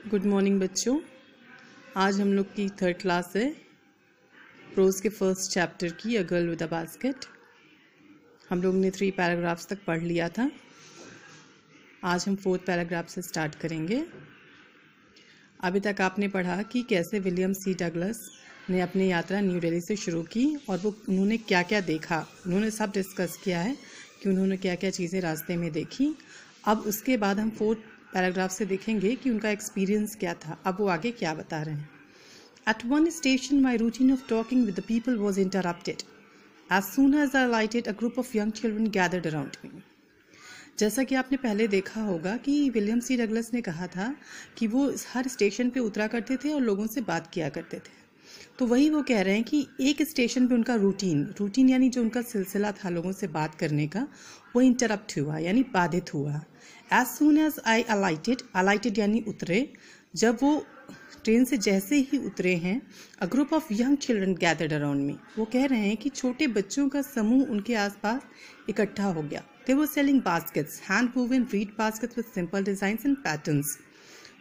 Good morning बच्चों। आज हम लोग की थर्ड क्लास है प्रोज के फर्स्ट चैप्टर की a girl with a basket. हम लोग ने 3 पैराग्राफ्स तक पढ़ लिया था। आज हम 4th पैराग्राफ से स्टार्ट करेंगे। अभी तक आपने पढ़ा कि कैसे विलियम सी डगलस ने अपनी यात्रा न्यू दिल्ली से शुरू की और उन्होंने क्या क्या देखा। उन्होंने सब डिस्कस किया है कि उन्होंने क्या क्या चीज़ें रास्ते में देखी। अब उसके बाद हम 4th पैराग्राफ से देखेंगे कि उनका एक्सपीरियंस क्या था। अब वो आगे क्या बता रहे हैं। At one station, my routine of talking with the people was interrupted. As soon as I alighted, a group of young children gathered around me. जैसा कि आपने पहले देखा होगा कि विलियम सी डगलस ने कहा था कि वो हर स्टेशन पे उतरा करते थे और लोगों से बात किया करते थे। तो वही वो कह रहे हैं कि एक स्टेशन पे उनका रूटीन यानी जो उनका सिलसिला था लोगों से बात करने का, वो इंटरप्ट हुआ यानी बाधित हुआ। एज सून एज आई अलाइटेड यानी उतरे। जब वो ट्रेन से जैसे ही उतरे हैं, a group of young children gathered around me. वो कह रहे हैं कि छोटे बच्चों का समूह उनके आसपास इकट्ठा हो गया। They were selling baskets, hand woven reed baskets with simple designs and patterns.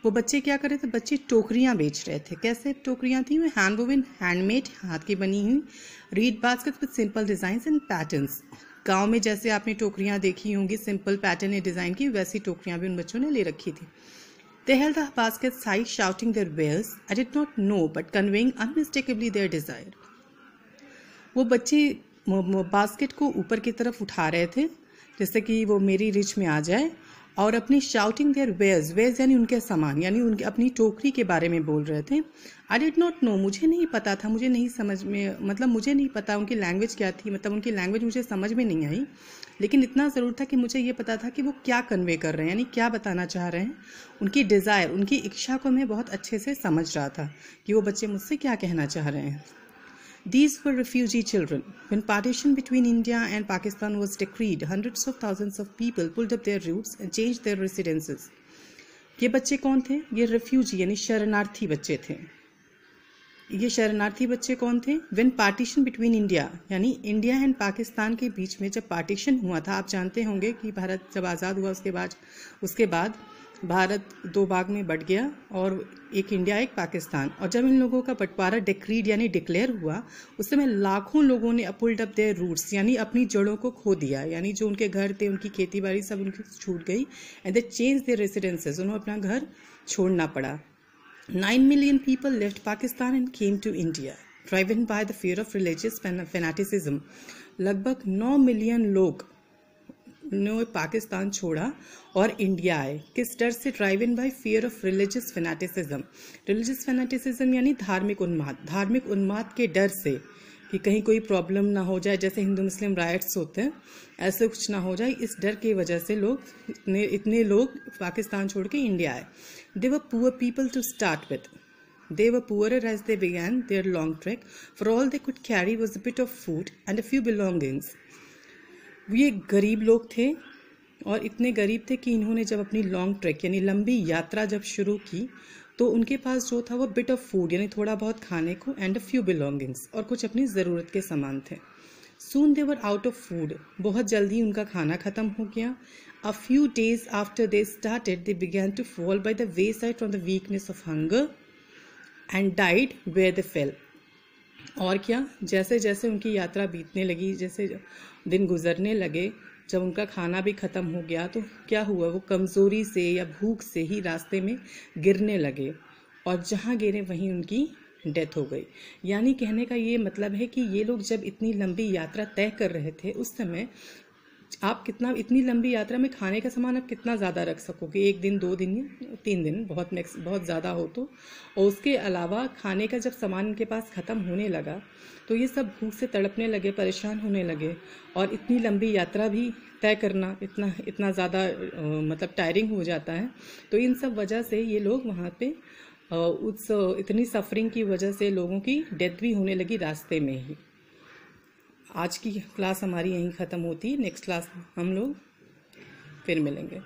वो बच्चे क्या कर रहे थे? बच्चे टोकरियां बेच रहे थे। कैसे टोकरियां थी? वो हैंड वूवन, हैंडमेड, हाथ की बनी हुई, read baskets with simple designs and patterns. गांव में जैसे आपने टोकरियां देखी होंगी सिंपल पैटर्न या डिजाइन की, वैसी टोकरियां भी उन बच्चों ने ले रखी थी। They held the baskets high, shouting their wares. I did not know, but conveying unmistakably their desire. वो बच्चे बास्केट को ऊपर की तरफ उठा रहे थे जैसे कि वो मेरी रिच में आ जाए, और अपनी शाउटिंग देयर वेयर्स यानी उनके सामान, यानी उनके अपनी टोकरी के बारे में बोल रहे थे। आई डिड नॉट नो, मुझे नहीं पता था, मुझे नहीं समझ में, मतलब मुझे नहीं पता उनकी लैंग्वेज क्या थी, मतलब उनकी लैंग्वेज मुझे समझ में नहीं आई। लेकिन इतना ज़रूर था कि मुझे ये पता था कि वो क्या कन्वे कर रहे हैं, यानी क्या बताना चाह रहे हैं। उनकी डिज़ायर, उनकी इच्छा को मैं बहुत अच्छे से समझ रहा था कि वो बच्चे मुझसे क्या कहना चाह रहे हैं। These were refugee children. When partition between India and Pakistan was decreed, hundreds of thousands of people pulled up their roots and changed their residences. ये बच्चे कौन थे? ये रिफ्यूजी यानी शरणार्थी बच्चे थे। ये शरणार्थी बच्चे कौन थे? When partition between India यानी इंडिया एंड पाकिस्तान के बीच में जब पार्टीशन हुआ था, आप जानते होंगे कि भारत जब आज़ाद हुआ उसके बाद भारत 2 भाग में बट गया, और एक इंडिया एक पाकिस्तान। और जब इन लोगों का बंटवारा डिक्रीड यानी डिक्लेयर हुआ, उस समय लाखों लोगों ने पुल्ड अप देयर रूट्स यानी अपनी जड़ों को खो दिया, यानी जो उनके घर थे, उनकी खेती बाड़ी सब उनकी छूट गई। And they change their residences, उन्हें अपना घर छोड़ना पड़ा। 9 million people left Pakistan and came to India, driven by the fear of religious fanaticism. लगभग 9 मिलियन लोग ने पाकिस्तान छोड़ा और इंडिया आए। किस डर से? Driven by fear of religious fanaticism. Religious fanaticism यानी धार्मिक उन्माद के डर से कि कहीं कोई प्रॉब्लम ना हो जाए, जैसे हिंदू मुस्लिम राइट्स होते हैं, ऐसे कुछ ना हो जाए, इस डर की वजह से इतने लोग पाकिस्तान छोड़ के इंडिया आए। They were poor people to start with. They were poorer as they began their long trek, for all they could carry was a bit of food and a few belongings. ये गरीब लोग थे और इतने गरीब थे कि इन्होंने जब अपनी लॉन्ग ट्रैक यानी लंबी यात्रा जब शुरू की, तो उनके पास जो था वो बिट ऑफ फूड यानी थोड़ा बहुत खाने को, एंड अ फ्यू बिलोंगिंग्स, और कुछ अपनी ज़रूरत के सामान थे। Soon they were out of food, बहुत जल्दी उनका खाना ख़त्म हो गया। A few days after they started they began to fall by the way side from the weakness of hunger and died where they fell. और क्या, जैसे जैसे उनकी यात्रा बीतने लगी, जैसे दिन गुजरने लगे, जब उनका खाना भी ख़त्म हो गया, तो क्या हुआ? वो कमज़ोरी से या भूख से ही रास्ते में गिरने लगे, और जहाँ गिरे वहीं उनकी डेथ हो गई। यानी कहने का ये मतलब है कि ये लोग जब इतनी लंबी यात्रा तय कर रहे थे, उस समय आप इतनी लंबी यात्रा में खाने का सामान आप कितना ज़्यादा रख सकोगे? 1 दिन, 2 दिन या 3 दिन, बहुत ज़्यादा हो तो। और उसके अलावा खाने का जब सामान उनके पास ख़त्म होने लगा, तो ये सब भूख से तड़पने लगे, परेशान होने लगे। और इतनी लंबी यात्रा भी तय करना इतना ज़्यादा मतलब टायरिंग हो जाता है। तो इन सब वजह से ये लोग वहाँ पे इतनी सफरिंग की वजह से लोगों की डेथ भी होने लगी रास्ते में ही। आज की क्लास हमारी यहीं ख़त्म होती है। नेक्स्ट क्लास हम लोग फिर मिलेंगे।